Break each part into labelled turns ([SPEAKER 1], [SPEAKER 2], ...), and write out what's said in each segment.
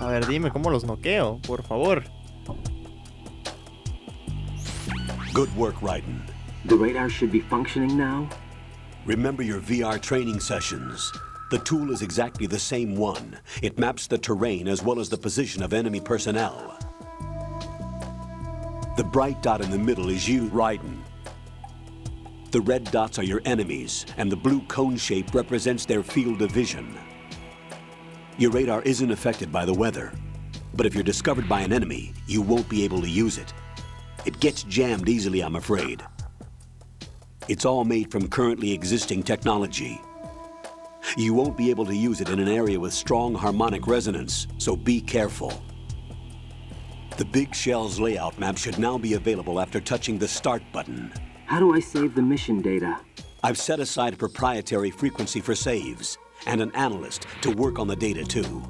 [SPEAKER 1] A ver, dime cómo los noqueo, por favor.
[SPEAKER 2] Good work, Raiden.
[SPEAKER 3] The radar should be functioning now?
[SPEAKER 2] Remember your VR training sessions. The tool is exactly the same one. It maps the terrain as well as the position of enemy personnel. The bright dot in the middle is you, Raiden. The red dots are your enemies, and the blue cone shape represents their field of vision. Your radar isn't affected by the weather, but if you're discovered by an enemy, you won't be able to use it. It gets jammed easily, I'm afraid. It's all made from currently existing technology. You won't be able to use it in an area with strong harmonic resonance, so be careful. The Big Shell's layout map should now be available after touching the Start button.
[SPEAKER 3] How do I save the mission data?
[SPEAKER 2] I've set aside a proprietary frequency for saves, and an analyst to work on the data too.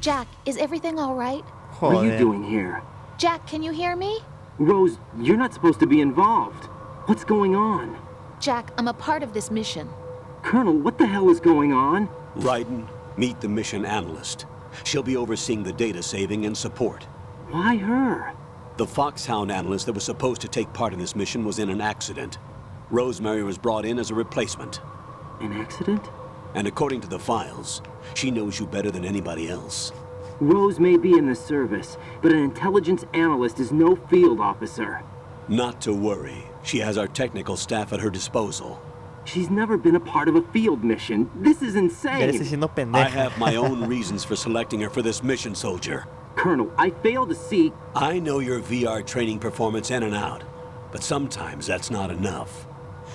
[SPEAKER 4] Jack, is everything all right?
[SPEAKER 3] What are you
[SPEAKER 1] Joder.
[SPEAKER 3] doing here?
[SPEAKER 4] Jack, can you hear me?
[SPEAKER 3] Rose, you're not supposed to be involved. What's going on?
[SPEAKER 4] Jack, I'm a part of this mission.
[SPEAKER 3] Colonel, what the hell is going on?
[SPEAKER 2] Raiden, meet the mission analyst. She'll be overseeing the data saving and support.
[SPEAKER 3] Why her?
[SPEAKER 2] The Foxhound analyst that was supposed to take part in this mission was in an accident. Rosemary was brought in as a replacement.
[SPEAKER 3] An accident?
[SPEAKER 2] And according to the files, she knows you better than anybody else.
[SPEAKER 3] Rose may be in the service, but an intelligence analyst is no field officer.
[SPEAKER 2] Not to worry. She has our technical staff at her disposal.
[SPEAKER 3] She's never been a part of a field mission. This is
[SPEAKER 1] Ya le estoy
[SPEAKER 3] insane.
[SPEAKER 1] diciendo
[SPEAKER 2] I
[SPEAKER 1] pendeja.
[SPEAKER 2] have my own reasons for selecting her for this mission, soldier.
[SPEAKER 3] Colonel, I fail to see...
[SPEAKER 2] I know your VR training performance in and out, but sometimes that's not enough.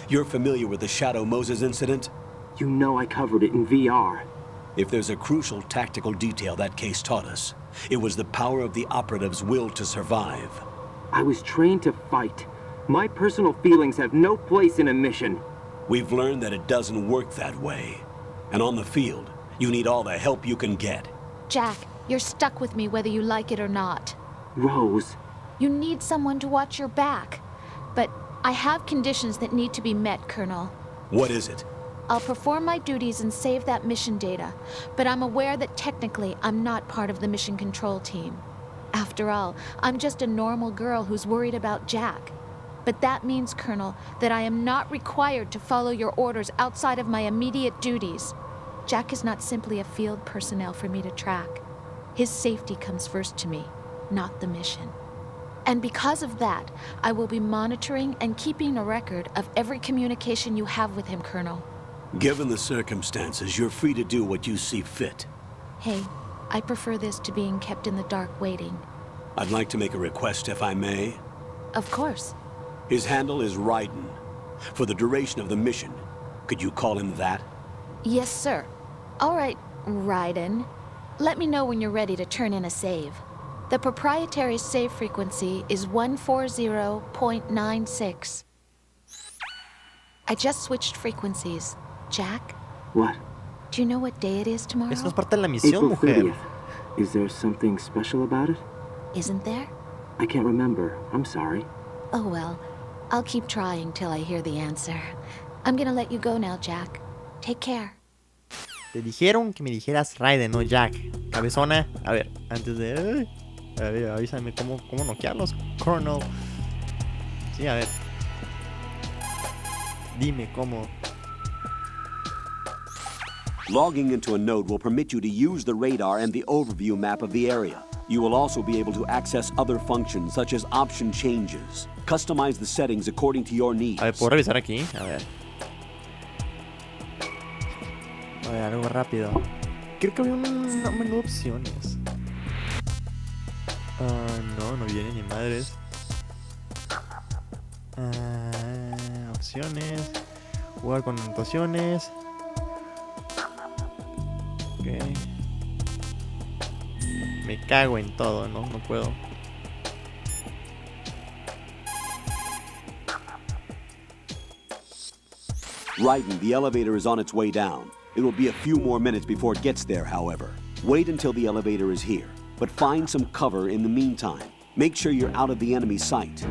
[SPEAKER 2] You're familiar with the Shadow Moses incident?
[SPEAKER 3] You know I covered it in VR.
[SPEAKER 2] If there's a crucial tactical detail that case taught us, it was the power of the operative's will to survive.
[SPEAKER 3] I was trained to fight. My personal feelings have no place in a mission.
[SPEAKER 2] We've learned that it doesn't work that way. And on the field, you need all the help you can get.
[SPEAKER 4] Jack, you're stuck with me whether you like it or not.
[SPEAKER 3] Rose,
[SPEAKER 4] You need someone to watch your back. But I have conditions that need to be met, Colonel.
[SPEAKER 2] What is it?
[SPEAKER 4] I'll perform my duties and save that mission data, but I'm aware that technically I'm not part of the mission control team. After all, I'm just a normal girl who's worried about Jack. But that means, Colonel, that I am not required to follow your orders outside of my immediate duties. Jack is not simply a field personnel for me to track. His safety comes first to me, not the mission. And because of that, I will be monitoring and keeping a record of every communication you have with him, Colonel.
[SPEAKER 2] Given the circumstances, you're free to do what you see fit.
[SPEAKER 4] Hey, I prefer this to being kept in the dark waiting.
[SPEAKER 2] I'd like to make a request, if I may.
[SPEAKER 4] Of course.
[SPEAKER 2] His handle is Raiden. For the duration of the mission, could you call him that?
[SPEAKER 4] Yes, sir. All right, Raiden. Let me know when you're ready to turn in a save. The proprietary save frequency is 140.96. I just switched frequencies. Jack,
[SPEAKER 3] what?
[SPEAKER 4] do you know what day it is tomorrow?
[SPEAKER 1] Eso no es parte de la misión,
[SPEAKER 3] April
[SPEAKER 1] mujer.
[SPEAKER 3] 30th. Is there something special about it?
[SPEAKER 4] Isn't there?
[SPEAKER 3] I can't remember. I'm sorry.
[SPEAKER 4] Oh well, I'll keep trying till I hear the answer. I'm gonna let you go now, Jack. Take care.
[SPEAKER 1] Te dijeron que me dijeras Raiden, no Jack. Cabezona. A ver, antes de... a ver, avísame cómo noquearlos, Colonel. Sí, a ver. Dime cómo.
[SPEAKER 2] Logging into a node will permit you to use the radar and the overview map of the area. You will also be able to access other functions such as option changes. Customize the settings according to your needs.
[SPEAKER 1] A ver, ¿puedo revisar aquí? A ver. A ver, algo rápido. Creo que había un menú de opciones. No viene ni madres. Opciones. Jugar con anotaciones. Ok. Me cago en todo, ¿no? No puedo.
[SPEAKER 2] Raiden, the elevator is on its way down. It will be a few more minutes before it gets there, however. Wait until the elevator is here, but find some cover in the meantime. Make sure you're out of the enemy's sight.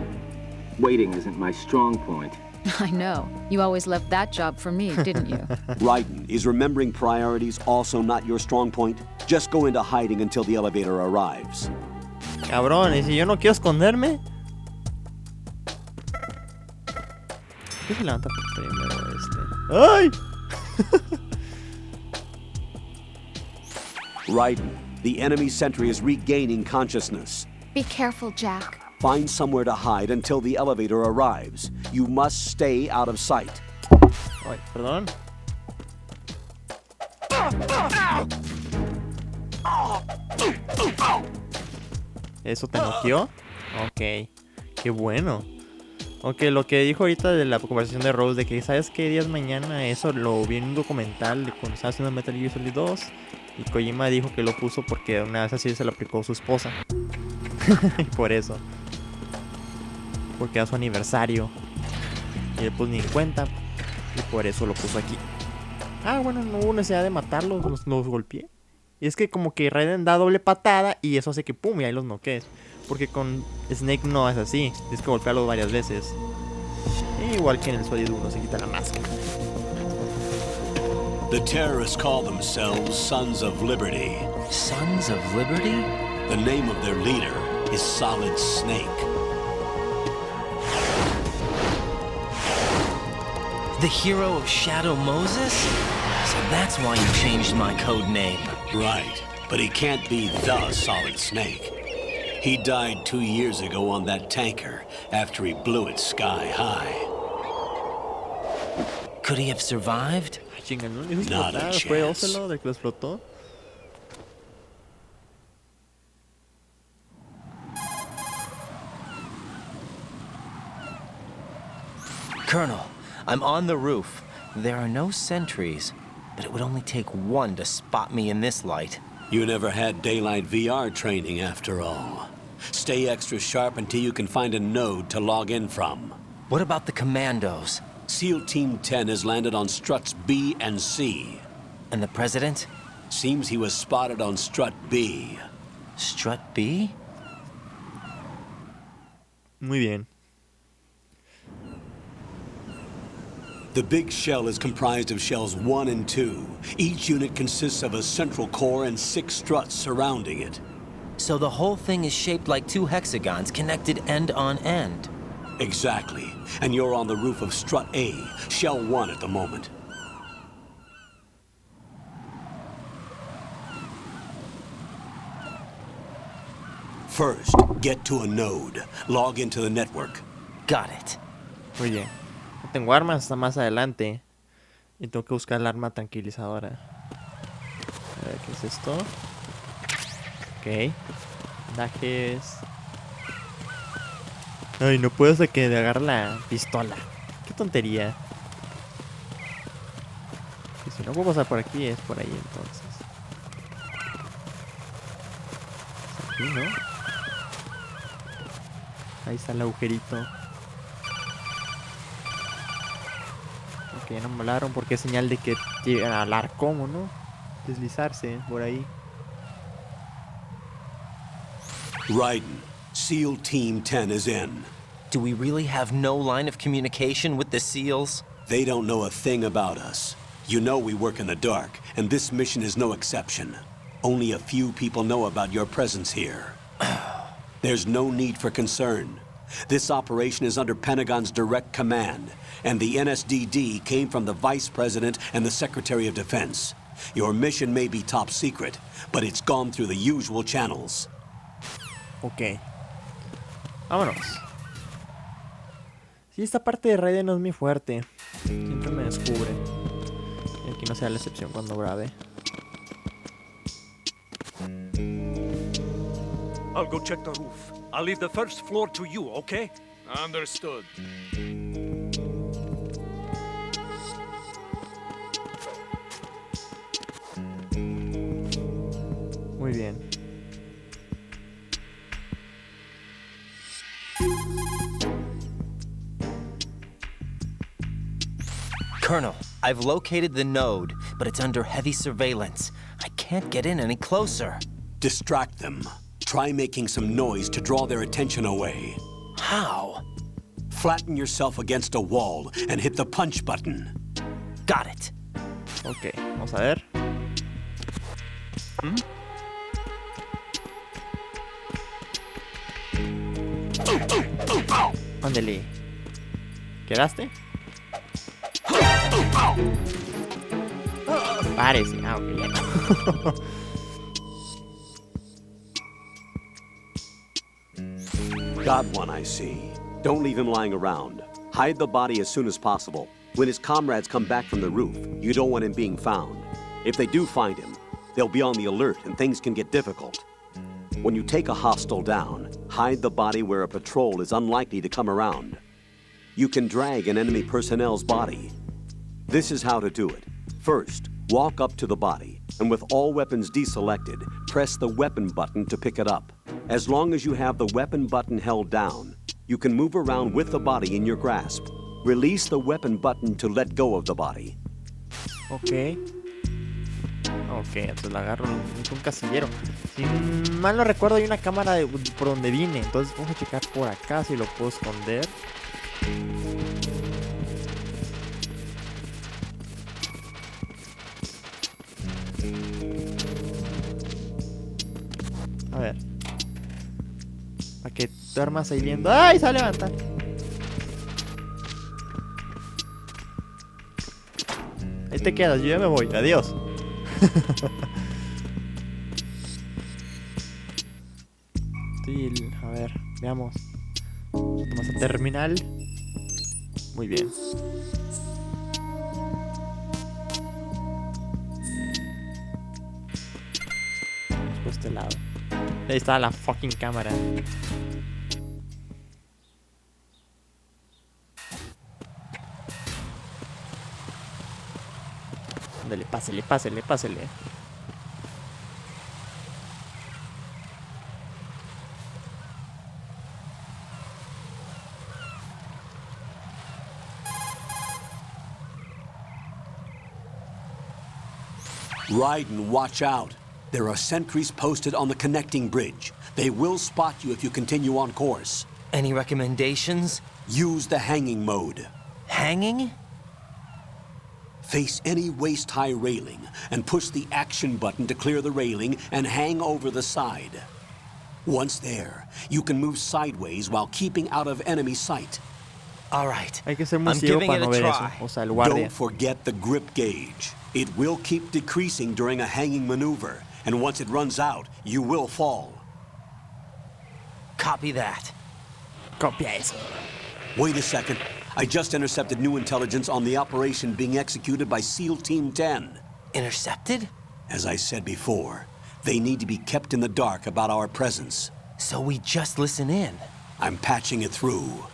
[SPEAKER 3] Waiting isn't my strong point.
[SPEAKER 5] I know. You always left that job for me, didn't you?
[SPEAKER 2] Raiden, is remembering priorities also not your strong point? Just go into hiding until the elevator arrives.
[SPEAKER 1] Cabrón, ¿y si yo no quiero esconderme? ¿Qué se levanta primero este? ¡Ay!
[SPEAKER 2] Raiden, the enemy sentry is regaining consciousness.
[SPEAKER 4] Be careful, Jack.
[SPEAKER 2] Find somewhere to hide until the elevator arrives. You must stay out of sight.
[SPEAKER 1] Ay, perdón. ¿Eso te noqueó? Ok, qué bueno. Ok, lo que dijo ahorita de la conversación de Rose, de que ¿sabes qué días mañana? Eso lo vi en un documental de cuando estaba haciendo Metal Gear Solid 2. Y Kojima dijo que lo puso porque una vez así se lo aplicó su esposa. Y por eso. Porque era su aniversario. Y él pues ni en cuenta. Y por eso lo puso aquí. Ah, bueno, no hubo necesidad de matarlos, los golpeé. Y es que como que Raiden da doble patada y eso hace que pum, y ahí los noquees. Porque con Snake no es así, tienes que golpearlos varias veces. Igual que en el Solid 1 se quita la máscara.
[SPEAKER 2] The terrorists call themselves Sons of Liberty.
[SPEAKER 6] Sons of Liberty?
[SPEAKER 2] The name of their leader is Solid Snake.
[SPEAKER 6] The hero of Shadow Moses? So that's why you changed my code name.
[SPEAKER 2] Right, but he can't be the Solid Snake. He died 2 years ago on that tanker after he blew it sky high.
[SPEAKER 6] Could he have survived?
[SPEAKER 1] Chinga, ¿no? ¿Eso
[SPEAKER 2] Not a
[SPEAKER 1] explotar? ¿Fue
[SPEAKER 2] chance.
[SPEAKER 1] Ocelot el que lo explotó?
[SPEAKER 6] Colonel, I'm on the roof. There are no sentries, but it would only take one to spot me in this light.
[SPEAKER 2] You never had daylight VR training after all. Stay extra sharp until you can find a node to log in from.
[SPEAKER 6] What about the commandos?
[SPEAKER 2] SEAL Team 10 has landed on struts B and C.
[SPEAKER 6] And the president?
[SPEAKER 2] Seems he was spotted on strut B.
[SPEAKER 6] Strut B?
[SPEAKER 1] Muy bien.
[SPEAKER 2] The big shell is comprised of shells 1 and 2. Each unit consists of a central core and 6 struts surrounding it.
[SPEAKER 6] So the whole thing is shaped like 2 hexagons connected end on end.
[SPEAKER 2] Exactly. And you're on the roof of strut A, shell 1 at the moment. First, get to a node. Log into the network.
[SPEAKER 6] Got it.
[SPEAKER 1] Muy bien. No tengo armas hasta más adelante. Y tengo que buscar el arma tranquilizadora. A ver, ¿qué es esto? Ok. Bandajes. Ay, no puedo hasta que le agarre la pistola. Qué tontería. Y si no puedo pasar por aquí, es por ahí entonces. Es aquí, ¿no? Ahí está el agujerito. Ok, no me hablaron porque es señal de que llegan a hablar. ¿Cómo, no? Deslizarse por ahí.
[SPEAKER 2] Raiden, SEAL Team 10 is in.
[SPEAKER 6] Do we really have no line of communication with the SEALs?
[SPEAKER 2] They don't know a thing about us. You know we work in the dark, and this mission is no exception. Only a few people know about your presence here. There's no need for concern. This operation is under Pentagon's direct command, and the NSDD came from the Vice President and the Secretary of Defense. Your mission may be top secret, but it's gone through the usual channels.
[SPEAKER 1] Ok. Vámonos. Sí, esta parte de Raiden no es muy fuerte. Siempre me descubre. Y aquí no sea la excepción cuando grabe.
[SPEAKER 7] I'll go check the roof. I'll leave the first floor to you, okay?
[SPEAKER 8] Understood.
[SPEAKER 1] Muy bien.
[SPEAKER 6] Colonel, I've located the node, but it's under heavy surveillance. I can't get in any closer.
[SPEAKER 2] Distract them. Try making some noise to draw their attention away.
[SPEAKER 6] How?
[SPEAKER 2] Flatten yourself against a wall and hit the punch button.
[SPEAKER 6] Got it.
[SPEAKER 1] Ok, vamos a ver. Ándale. ¿Quedaste? Parece. Ah, ok, ya no.
[SPEAKER 2] Got one, I see. Don't leave him lying around. Hide the body as soon as possible. When his comrades come back from the roof, you don't want him being found. If they do find him, they'll be on the alert and things can get difficult. When you take a hostile down, hide the body where a patrol is unlikely to come around. You can drag an enemy personnel's body. This is how to do it. First, walk up to the body, and with all weapons deselected, press the weapon button to pick it up. As long as you have the weapon button held down, you can move around with the body in your grasp. Release the weapon button to let go of the body.
[SPEAKER 1] Ok. Ok, entonces la agarro en un casillero. Si mal no recuerdo, hay una cámara por donde vine. Entonces vamos a checar por acá si lo puedo esconder. A ver. Para que duermas ahí viendo. ¡Ay! Se va a levantar. Ahí te quedas, yo ya me voy. Adiós. A ver, veamos. Vamos a terminal. Muy bien. Vamos por este lado. Ahí está la fucking cámara. Ándale, pásele, pásele, pásele.
[SPEAKER 2] Raiden, watch out. There are sentries posted on the connecting bridge. They will spot you if you continue on course.
[SPEAKER 6] Any recommendations?
[SPEAKER 2] Use the hanging mode.
[SPEAKER 6] Hanging?
[SPEAKER 2] Face any waist-high railing and push the action button to clear the railing and hang over the side. Once there, you can move sideways while keeping out of enemy sight.
[SPEAKER 6] All right.
[SPEAKER 1] Hay que ser muy
[SPEAKER 6] I'm
[SPEAKER 1] ciego
[SPEAKER 6] giving
[SPEAKER 1] para
[SPEAKER 6] it
[SPEAKER 1] no
[SPEAKER 6] a
[SPEAKER 1] ver eso.
[SPEAKER 6] try.
[SPEAKER 1] O sea, el guardia.
[SPEAKER 2] Don't forget the grip gauge. It will keep decreasing during a hanging maneuver, and once it runs out, you will fall.
[SPEAKER 6] Copy that.
[SPEAKER 1] Copia eso.
[SPEAKER 2] Wait a second. I just intercepted new intelligence on the operation being executed by SEAL Team 10.
[SPEAKER 6] Intercepted?
[SPEAKER 2] As I said before, they need to be kept in the dark about our presence.
[SPEAKER 6] So we just listen in.
[SPEAKER 2] I'm patching it through.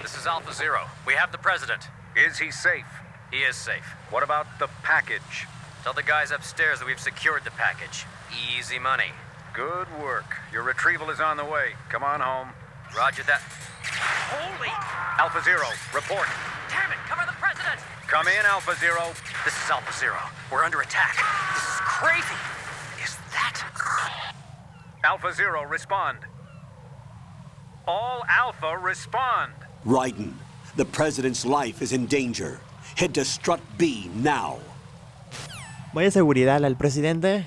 [SPEAKER 8] This is Alpha Zero. We have the president.
[SPEAKER 7] Is he safe?
[SPEAKER 8] He is safe.
[SPEAKER 7] What about the package?
[SPEAKER 8] Tell the guys upstairs that we've secured the package. Easy money.
[SPEAKER 7] Good work. Your retrieval is on the way. Come on home.
[SPEAKER 8] Roger that. Holy!
[SPEAKER 7] Alpha Zero, report.
[SPEAKER 8] Damn it! Cover the president!
[SPEAKER 7] Come in, Alpha Zero.
[SPEAKER 8] This is Alpha Zero. We're under attack. This is crazy. Is that...
[SPEAKER 7] Alpha Zero, respond. All Alpha, respond.
[SPEAKER 2] Raiden, the president's life is in danger. Head to Strut B now.
[SPEAKER 1] Vaya seguridad al presidente.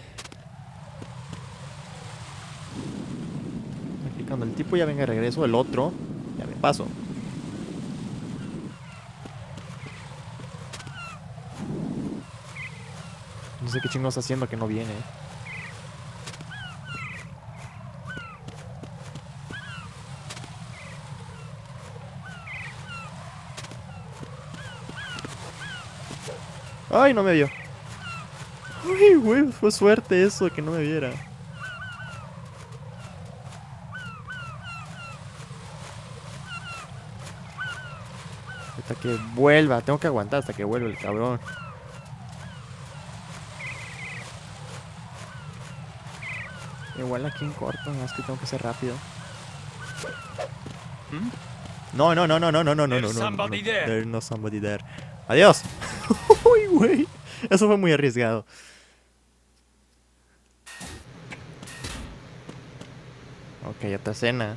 [SPEAKER 1] Aquí cuando el tipo ya venga de regreso, el otro ya me paso. No sé qué chingo está haciendo que no viene. Ay, no me vio. Ay, güey, fue suerte eso de que no me viera. Hasta que vuelva, tengo que aguantar hasta que vuelva el cabrón. Igual aquí en corto, nada más que tengo que ser rápido. No, no, no, no, no, no, no, no, no, no,
[SPEAKER 7] somebody there.
[SPEAKER 1] There's no somebody there. Adiós. Uy, güey. Eso fue muy arriesgado. Ok, otra escena.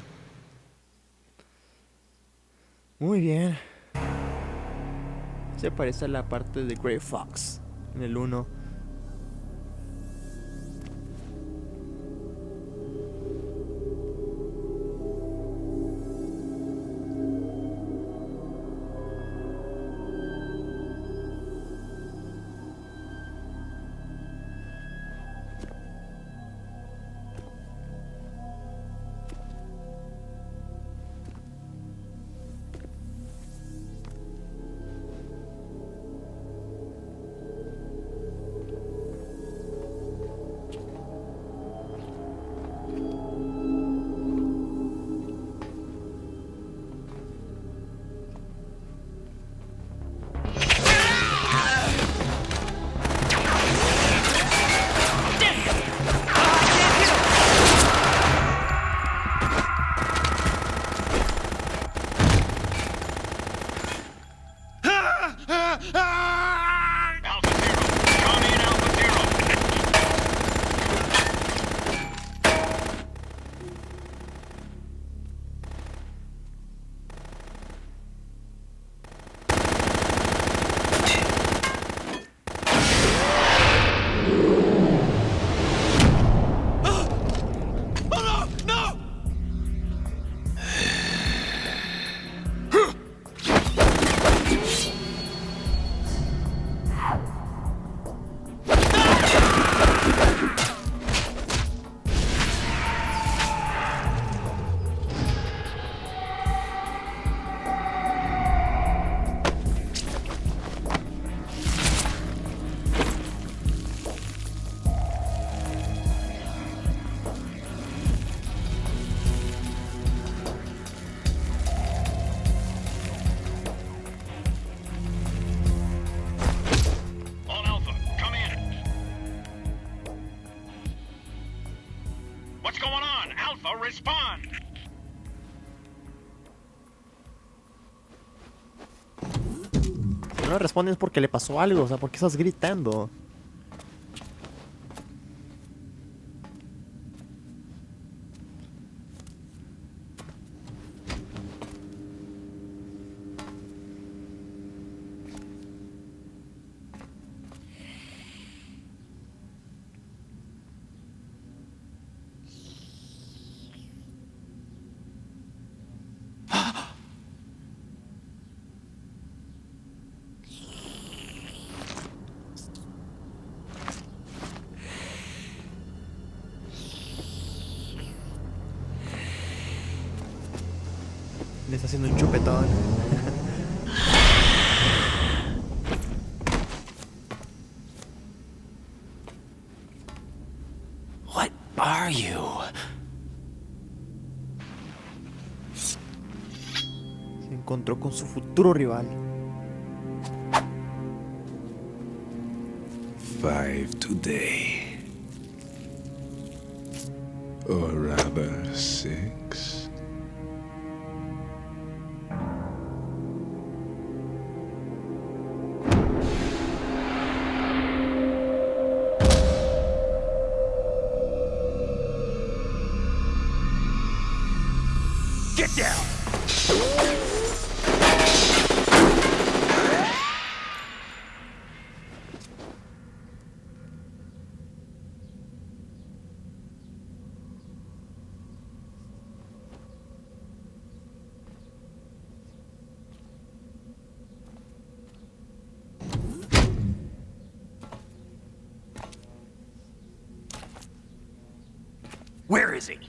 [SPEAKER 1] Muy bien. Se parece a la parte de Grey Fox en el 1.
[SPEAKER 7] Respond!
[SPEAKER 1] Si no respondes porque le pasó algo, o sea, ¿por qué estás gritando? Le está haciendo un chupetón.
[SPEAKER 6] What are you?
[SPEAKER 1] Se encontró con su futuro rival.
[SPEAKER 9] 5 today. Or rather 6.
[SPEAKER 8] Get down! Where is he?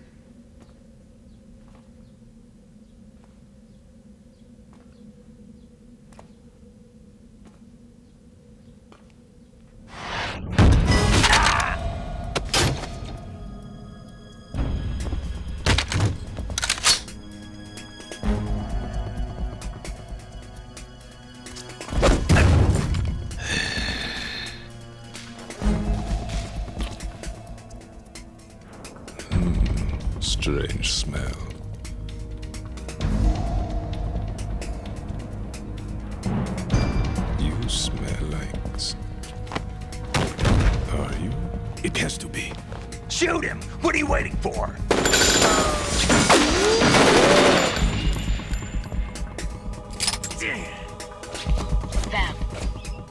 [SPEAKER 9] Strange smell. You smell like... Are you?
[SPEAKER 8] It has to be. Shoot him! What are you waiting for?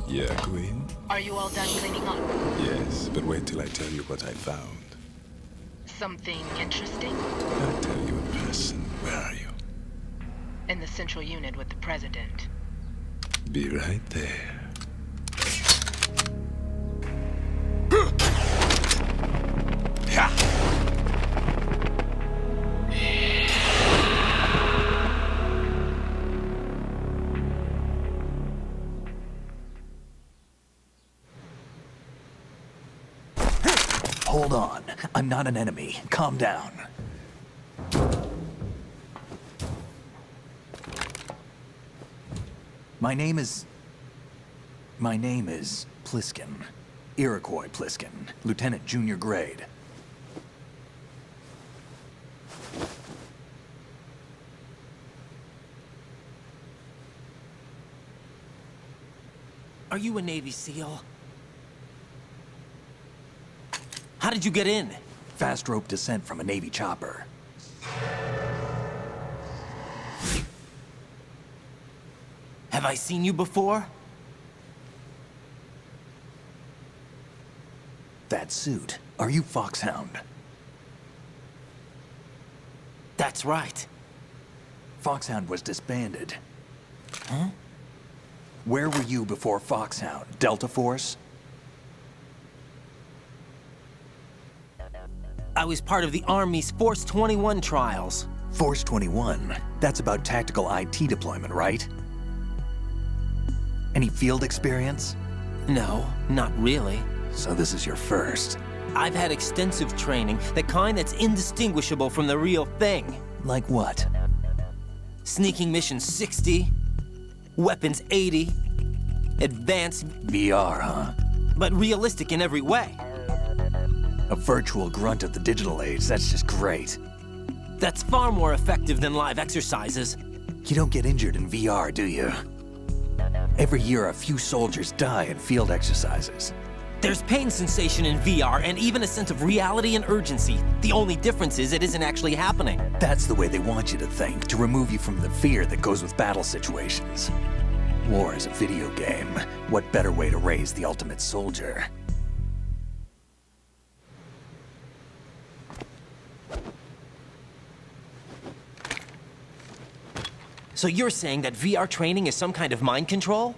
[SPEAKER 9] Yeah, Queen?
[SPEAKER 10] Are you all done cleaning up?
[SPEAKER 9] Yes, but wait till I tell you what I found.
[SPEAKER 10] Something interesting?
[SPEAKER 9] I'll tell you in person. Where are you?
[SPEAKER 10] In the central unit with the president.
[SPEAKER 9] Be right there.
[SPEAKER 11] Hold on. I'm not an enemy. Calm down. My name is Pliskin. Iroquois Pliskin. Lieutenant Junior Grade.
[SPEAKER 6] Are you a Navy SEAL? How did you get in?
[SPEAKER 11] Fast rope descent from a Navy chopper.
[SPEAKER 6] Have I seen you before?
[SPEAKER 11] That suit. Are you Foxhound?
[SPEAKER 6] That's right.
[SPEAKER 11] Foxhound was disbanded. Huh? Where were you before Foxhound? Delta Force?
[SPEAKER 6] I was part of the Army's Force 21 trials.
[SPEAKER 11] Force 21? That's about tactical IT deployment, right? Any field experience?
[SPEAKER 6] No, not really.
[SPEAKER 11] So this is your first.
[SPEAKER 6] I've had extensive training, the kind that's indistinguishable from the real thing.
[SPEAKER 11] Like what?
[SPEAKER 6] Sneaking mission 60, weapons 80, advanced...
[SPEAKER 11] VR, huh?
[SPEAKER 6] But realistic in every way.
[SPEAKER 11] A virtual grunt of the digital age, that's just great.
[SPEAKER 6] That's far more effective than live exercises.
[SPEAKER 11] You don't get injured in VR, do you? Every year, a few soldiers die in field exercises.
[SPEAKER 6] There's pain sensation in VR and even a sense of reality and urgency. The only difference is it isn't actually happening.
[SPEAKER 11] That's the way they want you to think, to remove you from the fear that goes with battle situations. War is a video game. What better way to raise the ultimate soldier?
[SPEAKER 6] So you're saying that VR training is some kind of mind control?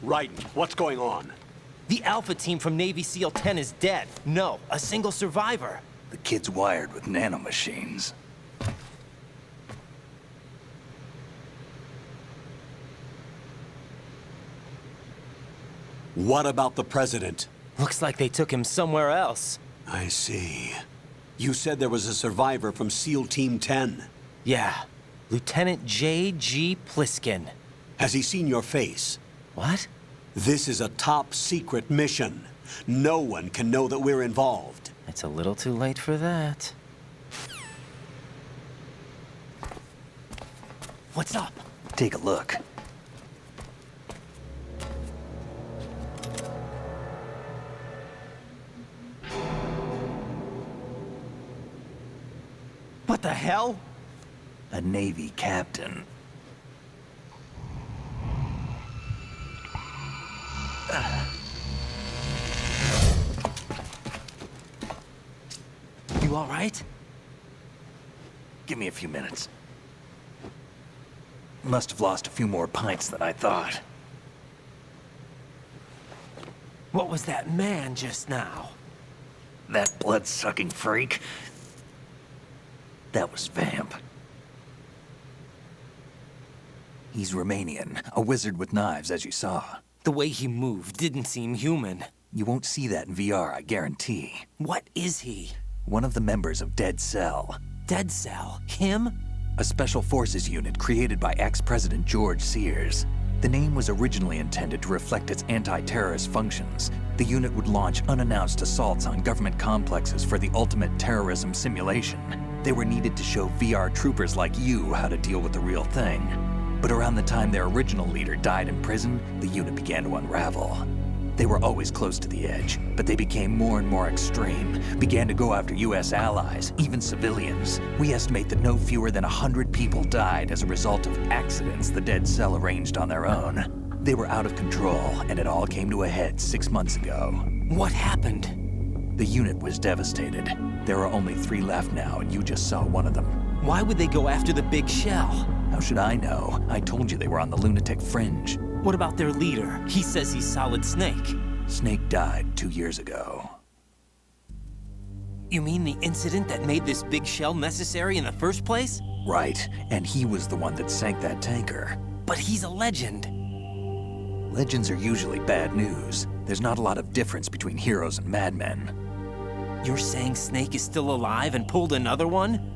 [SPEAKER 2] Right. What's going on?
[SPEAKER 6] The Alpha team from Navy SEAL 10 is dead. No, a single survivor.
[SPEAKER 11] The kid's wired with nanomachines.
[SPEAKER 2] What about the president?
[SPEAKER 6] Looks like they took him somewhere else.
[SPEAKER 2] I see. You said there was a survivor from SEAL Team 10.
[SPEAKER 6] Yeah. Lieutenant J.G. Pliskin.
[SPEAKER 2] Has he seen your face?
[SPEAKER 6] What?
[SPEAKER 2] This is a top-secret mission. No one can know that we're involved.
[SPEAKER 6] It's a little too late for that. What's up?
[SPEAKER 11] Take a look.
[SPEAKER 6] What the hell?
[SPEAKER 11] A Navy captain.
[SPEAKER 6] You all right?
[SPEAKER 11] Give me a few minutes. Must have lost a few more pints than I thought.
[SPEAKER 6] What was that man just now?
[SPEAKER 11] That blood-sucking freak? That was Vamp. He's Romanian, a wizard with knives, as you saw.
[SPEAKER 6] The way he moved didn't seem human.
[SPEAKER 11] You won't see that in VR, I guarantee.
[SPEAKER 6] What is he?
[SPEAKER 11] One of the members of Dead Cell.
[SPEAKER 6] Dead Cell? Him?
[SPEAKER 11] A special forces unit created by ex-President George Sears. The name was originally intended to reflect its anti-terrorist functions. The unit would launch unannounced assaults on government complexes for the ultimate terrorism simulation. They were needed to show VR troopers like you how to deal with the real thing. But around the time their original leader died in prison, the unit began to unravel. They were always close to the edge, but they became more and more extreme, began to go after U.S. allies, even civilians. We estimate that no fewer than 100 people died as a result of accidents the Dead Cell arranged on their own. They were out of control, and it all came to a head 6 months ago.
[SPEAKER 6] What happened?
[SPEAKER 11] The unit was devastated. There are only 3 left now, and you just saw one of them.
[SPEAKER 6] Why would they go after the big shell?
[SPEAKER 11] How should I know? I told you they were on the lunatic fringe.
[SPEAKER 6] What about their leader? He says he's Solid Snake.
[SPEAKER 11] Snake died 2 years ago.
[SPEAKER 6] You mean the incident that made this big shell necessary in the first place?
[SPEAKER 11] Right, and he was the one that sank that tanker.
[SPEAKER 6] But he's a legend.
[SPEAKER 11] Legends are usually bad news. There's not a lot of difference between heroes and madmen.
[SPEAKER 6] You're saying Snake is still alive and pulled another one?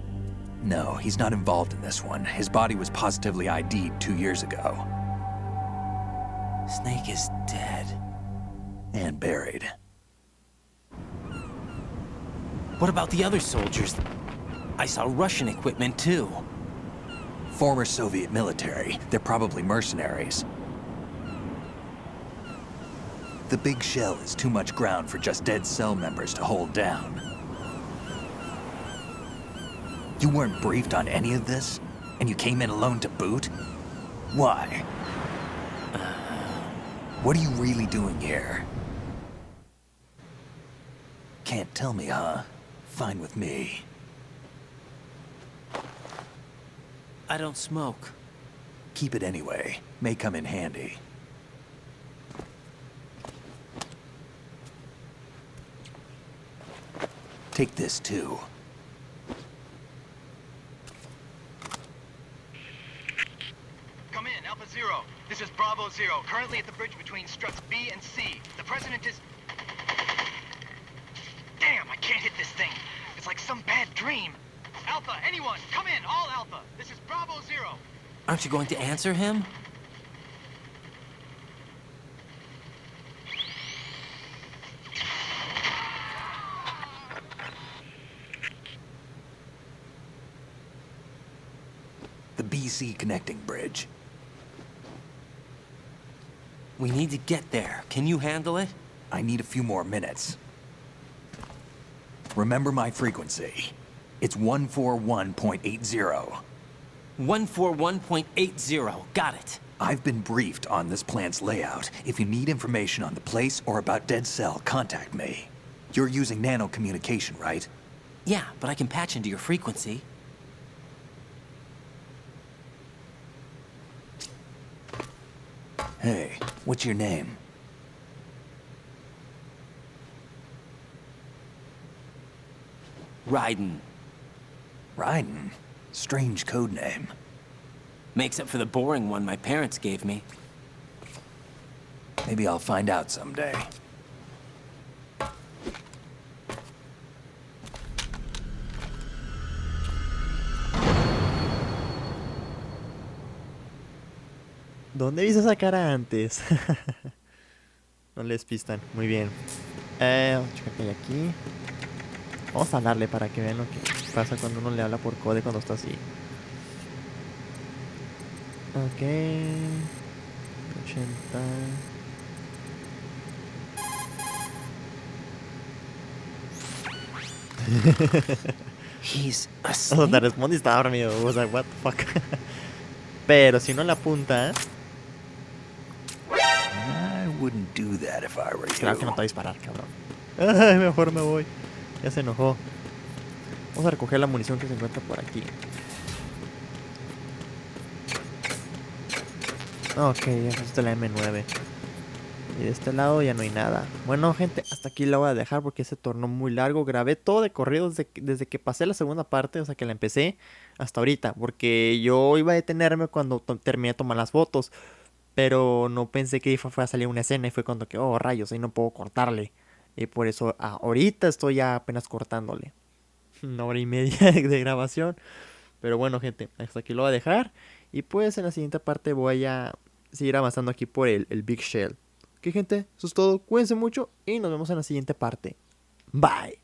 [SPEAKER 11] No, he's not involved in this one. His body was positively ID'd 2 years ago.
[SPEAKER 6] Snake is dead.
[SPEAKER 11] And buried.
[SPEAKER 6] What about the other soldiers? I saw Russian equipment too.
[SPEAKER 11] Former Soviet military. They're probably mercenaries. The big shell is too much ground for just Dead Cell members to hold down. You weren't briefed on any of this? And you came in alone to boot? Why? What are you really doing here? Can't tell me, huh? Fine with me.
[SPEAKER 6] I don't smoke.
[SPEAKER 11] Keep it anyway. May come in handy. Take this too.
[SPEAKER 8] Come in, Alpha Zero. This is Bravo Zero, currently at the bridge between struts B and C. The President is... Damn, I can't hit this thing. It's like some bad dream. Alpha, anyone, come in, all Alpha. This is Bravo Zero.
[SPEAKER 6] Aren't you going to answer him?
[SPEAKER 11] The BC connecting bridge.
[SPEAKER 6] We need to get there. Can you handle it?
[SPEAKER 11] I need a few more minutes. Remember my frequency. It's 141.80.
[SPEAKER 6] 141.80. Got it.
[SPEAKER 11] I've been briefed on this plant's layout. If you need information on the place or about Dead Cell, contact me. You're using nano communication, right?
[SPEAKER 6] Yeah, but I can patch into your frequency.
[SPEAKER 11] Hey, what's your name?
[SPEAKER 6] Raiden.
[SPEAKER 11] Raiden? Strange code name.
[SPEAKER 6] Makes up for the boring one my parents gave me.
[SPEAKER 11] Maybe I'll find out someday.
[SPEAKER 1] ¿Dónde viste esa cara antes? No les pistan. Muy bien. Vamos a checar qué hay aquí. Vamos a hablarle para que vean lo que pasa cuando uno le habla por code cuando está así. Ok. 80.
[SPEAKER 6] He's
[SPEAKER 1] O sea, te respondí y estaba dormido. I was like, what the fuck. Pero si no la apunta...
[SPEAKER 11] I wouldn't do that if I were you.
[SPEAKER 1] Claro que no te va a disparar, cabrón. Ay, mejor me voy. Ya se enojó. Vamos a recoger la munición que se encuentra por aquí. Ok, ya es la M9. Y de este lado ya no hay nada. Bueno, gente, hasta aquí la voy a dejar porque se tornó muy largo. Grabé todo de corrido desde que pasé la segunda parte, o sea que la empecé, hasta ahorita. Porque yo iba a detenerme cuando terminé de tomar las fotos. Pero no pensé que fue a salir una escena y fue cuando que, oh rayos, ahí no puedo cortarle. Y por eso ahorita estoy ya apenas cortándole. 1 hora y media de grabación. Pero bueno, gente, hasta aquí lo voy a dejar. Y pues en la siguiente parte voy a seguir avanzando aquí por el Big Shell. Ok, gente, eso es todo. Cuídense mucho y nos vemos en la siguiente parte. Bye.